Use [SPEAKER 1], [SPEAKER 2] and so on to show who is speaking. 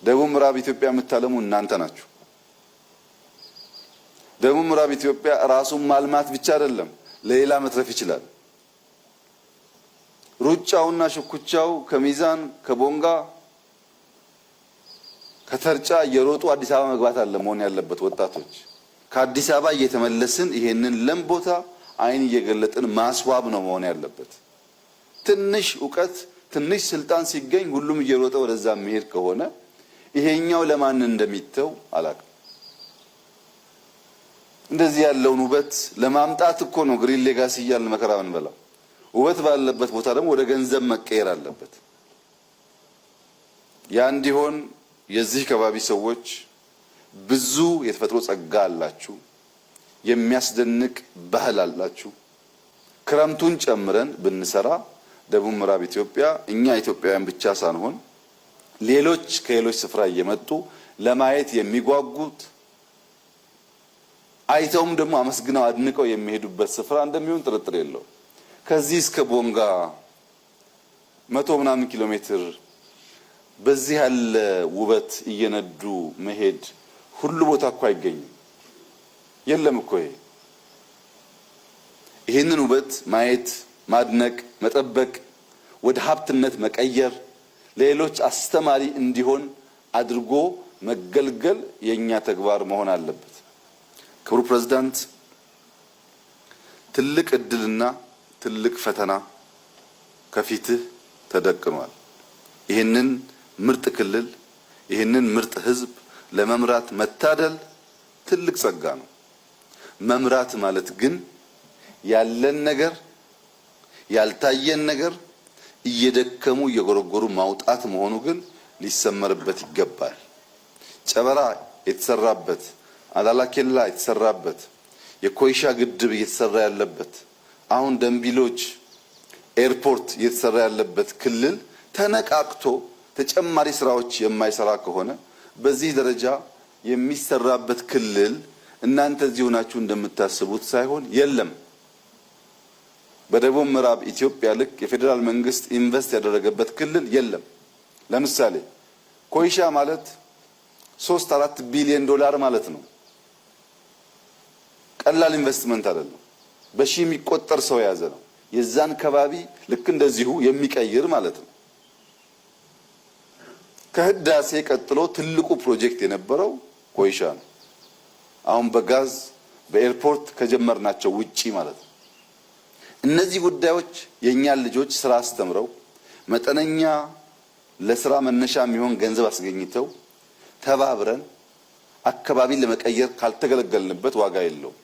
[SPEAKER 1] ደቡብ ምዕራብ ኢትዮጵያ የምታለሙ እናንተ ናችሁ። ደቡብ ምዕራብ ኢትዮጵያ ራሱን ማልማት ብቻ አይደለም ለሌላ መትረፍ ይችላል። ሩጫውና ሽኩቻው ከሚዛን ከቦንጋ ከተርጫ እየሮጡ አዲስ አበባ መግባት አለ መሆን ያለበት። ወጣቶች ከአዲስ አበባ እየተመለስን ይሄንን ለም ቦታ አይን እየገለጥን ማስዋብ ነው መሆን ያለበት። ትንሽ ዕውቀት ትንሽ ስልጣን ሲገኝ ሁሉም እየሮጠ ወደዛ መሄድ ከሆነ ይሄኛው ለማን እንደሚተው አላውቅም። እንደዚህ ያለውን ውበት ለማምጣት እኮ ነው ግሪን ሌጋሲ እያልን መከራ እንበላው። ውበት ባለበት ቦታ ደግሞ ወደ ገንዘብ መቀየር አለበት። ያ እንዲሆን የዚህ ከባቢ ሰዎች ብዙ የተፈጥሮ ጸጋ አላችሁ፣ የሚያስደንቅ ባህል አላችሁ። ክረምቱን ጨምረን ብንሰራ ደቡብ ምዕራብ ኢትዮጵያ እኛ ኢትዮጵያውያን ብቻ ሳንሆን ሌሎች ከሌሎች ስፍራ እየመጡ ለማየት የሚጓጉት አይተውም ደግሞ አመስግነው አድንቀው የሚሄዱበት ስፍራ እንደሚሆን ጥርጥር የለውም። ከዚህ እስከ ቦንጋ 100 ምናምን ኪሎ ሜትር በዚህ ያለ ውበት እየነዱ መሄድ ሁሉ ቦታ እኮ አይገኝም። የለም እኮ ይሄንን ውበት ማየት ማድነቅ መጠበቅ ወደ ሀብትነት መቀየር ለሌሎች አስተማሪ እንዲሆን አድርጎ መገልገል የኛ ተግባር መሆን አለበት። ክቡር ፕሬዝዳንት፣ ትልቅ እድልና ትልቅ ፈተና ከፊትህ ተደቅኗል። ይህንን ምርጥ ክልል ይህንን ምርጥ ህዝብ ለመምራት መታደል ትልቅ ጸጋ ነው። መምራት ማለት ግን ያለን ነገር ያልታየን ነገር እየደከሙ እየጎረጎሩ ማውጣት መሆኑ ግን ሊሰመርበት ይገባል። ጨበራ የተሰራበት አላላኬላ የተሰራበት የኮይሻ ግድብ እየተሰራ ያለበት አሁን ደምቢሎች ኤርፖርት እየተሰራ ያለበት ክልል ተነቃቅቶ ተጨማሪ ስራዎች የማይሰራ ከሆነ በዚህ ደረጃ የሚሰራበት ክልል እናንተ እዚህ ሆናችሁ እንደምታስቡት ሳይሆን የለም። በደቡብ ምዕራብ ኢትዮጵያ ልክ የፌዴራል መንግስት ኢንቨስት ያደረገበት ክልል የለም። ለምሳሌ ኮይሻ ማለት 3-4 ቢሊዮን ዶላር ማለት ነው። ቀላል ኢንቨስትመንት አይደለም። በሺ የሚቆጠር ሰው የያዘ ነው። የዛን ከባቢ ልክ እንደዚሁ የሚቀይር ማለት ነው። ከህዳሴ ቀጥሎ ትልቁ ፕሮጀክት የነበረው ኮይሻ ነው። አሁን በጋዝ በኤርፖርት ከጀመርናቸው ውጪ ማለት ነው። እነዚህ ጉዳዮች የኛን ልጆች ስራ አስተምረው መጠነኛ ለስራ መነሻ የሚሆን ገንዘብ አስገኝተው ተባብረን አካባቢ ለመቀየር ካልተገለገልንበት ዋጋ የለውም።